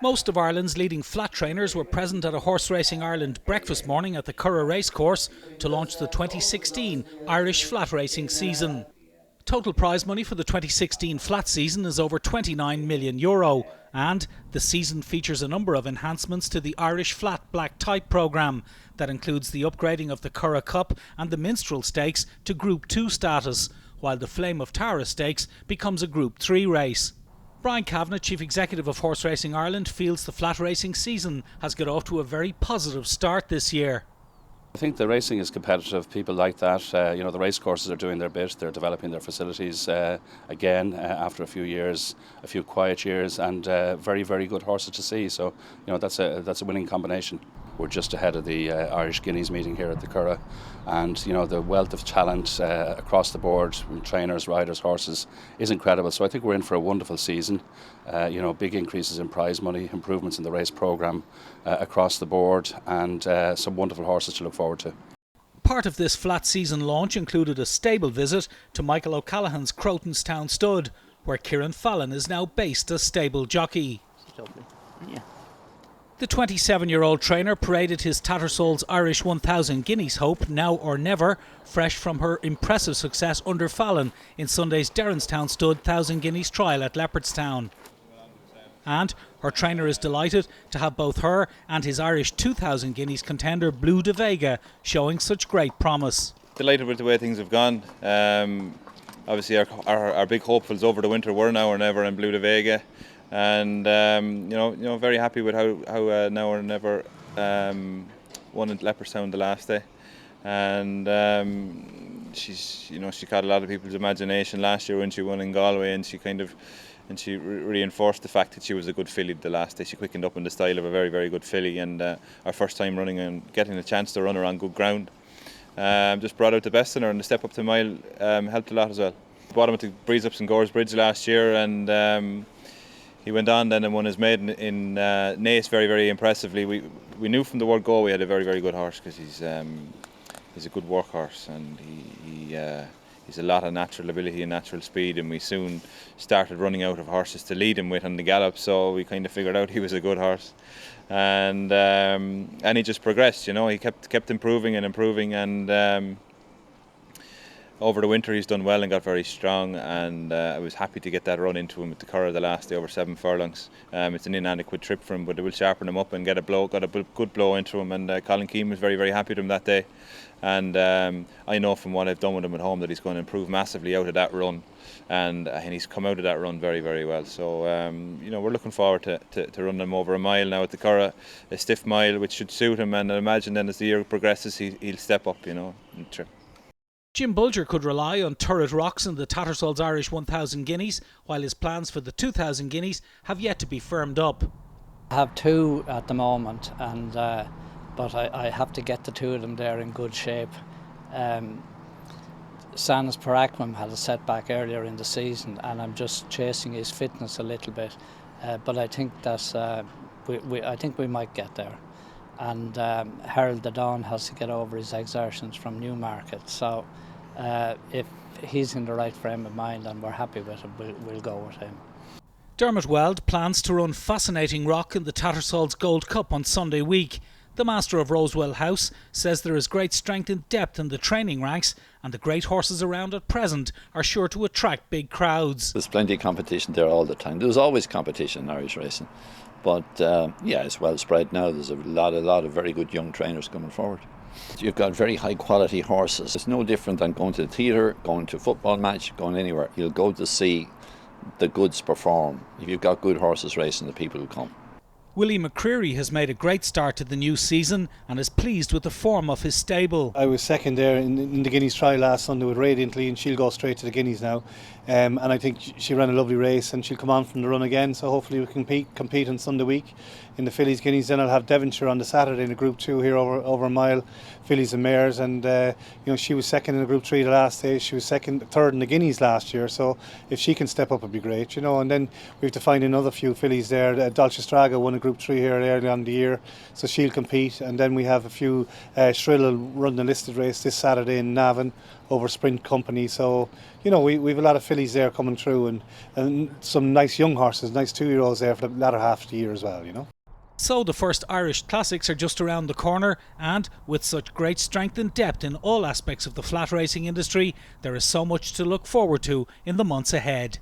Most of Ireland's leading flat trainers were present at a Horse Racing Ireland breakfast morning at the Curragh Racecourse to launch the 2016 Irish flat racing season. Total prize money for the 2016 flat season is over €29 million, and the season features a number of enhancements to the Irish Flat Black Type programme that includes the upgrading of the Curragh Cup and the Minstrel Stakes to Group 2 status, while the Flame of Tara Stakes becomes a Group 3 race. Brian Kavanagh, Chief Executive of Horse Racing Ireland, feels the flat racing season has got off to a very positive start this year. I think the racing is competitive. People like that. The race courses are doing their bit. They're developing their facilities again after a few years, a few quiet years, and very, very good horses to see. So, that's a winning combination. We're just ahead of the Irish Guineas meeting here at the Curragh, and the wealth of talent across the board, trainers, riders, horses, is incredible. So I think we're in for a wonderful season. Big increases in prize money, improvements in the race programme across the board, and some wonderful horses to look forward to. Part of this flat season launch included a stable visit to Michael O'Callaghan's Crotanstown Stud, where Kieran Fallon is now based as stable jockey. Yeah. The 27-year-old trainer paraded his Tattersalls Irish 1000 Guineas hope, now or never, fresh from her impressive success under Fallon in Sunday's Derrinstown Stud 1000 Guineas trial at Leopardstown. And her trainer is delighted to have both her and his Irish 2000 Guineas contender Blue de Vega showing such great promise. Delighted with the way things have gone. Obviously our big hopefuls over the winter were Now or Never and Blue de Vega. And very happy with how Now or Never won at Leopardstown the last day, and she caught a lot of people's imagination last year when she won in Galway, and she reinforced the fact that she was a good filly the last day. She quickened up in the style of a very, very good filly, and our first time running and getting a chance to run her on good ground just brought out the best in her, and the step up to mile helped a lot as well. Bought him at the Breeze Ups and Gores Bridge last year, and he went on then and won his maiden in Naas very, very impressively. We knew from the word go we had a very, very good horse, because he's a good workhorse, and he's a lot of natural ability and natural speed, and we soon started running out of horses to lead him with on the gallop, so we kind of figured out he was a good horse, and he just progressed. He kept improving, and over the winter he's done well and got very strong, and I was happy to get that run into him at the Curragh the last day over 7 furlongs. It's an inadequate trip for him, but it will sharpen him up and got a good blow into him, and Colin Keane was very, very happy with him that day, and I know from what I've done with him at home that he's going to improve massively out of that run, and he's come out of that run very, very well. So we're looking forward to running him over a mile now at the Curragh, a stiff mile which should suit him, and I imagine then as the year progresses he'll step up, in the trip. Jim Bolger could rely on Turret Rocks and the Tattersalls Irish 1000 Guineas, while his plans for the 2000 Guineas have yet to be firmed up. I have 2 at the moment, and but I have to get the 2 of them there in good shape. Sanus Parakmam had a setback earlier in the season, and I'm just chasing his fitness a little bit. But I think that's I think we might get there. And Harold the Dawn has to get over his exertions from Newmarket. So if he's in the right frame of mind and we're happy with him, we'll go with him. Dermot Weld plans to run Fascinating Rock in the Tattersalls Gold Cup on Sunday week. The master of Rosewell House says there is great strength and depth in the training ranks, and the great horses around at present are sure to attract big crowds. There's plenty of competition there all the time. There's always competition in Irish racing. But it's well spread now. There's a lot of very good young trainers coming forward. You've got very high quality horses. It's no different than going to the theatre, going to a football match, going anywhere. You'll go to see the goods perform. If you've got good horses racing, the people will come. Willie McCreary has made a great start to the new season and is pleased with the form of his stable. I was second there in the Guineas trial last Sunday with Radiantly, and she'll go straight to the Guineas now. And I think she ran a lovely race, and she'll come on from the run again, so hopefully we can compete on Sunday week in the Fillies Guineas. Then I'll have Devonshire on the Saturday in the Group 2 here over a mile, Fillies and Mares, and she was second in the Group 3 the last day. She was third in the Guineas last year, so if she can step up it'd be great, and then we have to find another few fillies there. Dolce Straga won a Group Group 3 here early on in the year, so she'll compete. And then we have a few, Shrill will run the listed race this Saturday in Navan over Sprint Company. So, you know, we've a lot of fillies there coming through, and some nice young horses, nice 2-year-olds there for the latter half of the year as well, you know. So the first Irish Classics are just around the corner, and with such great strength and depth in all aspects of the flat racing industry, there is so much to look forward to in the months ahead.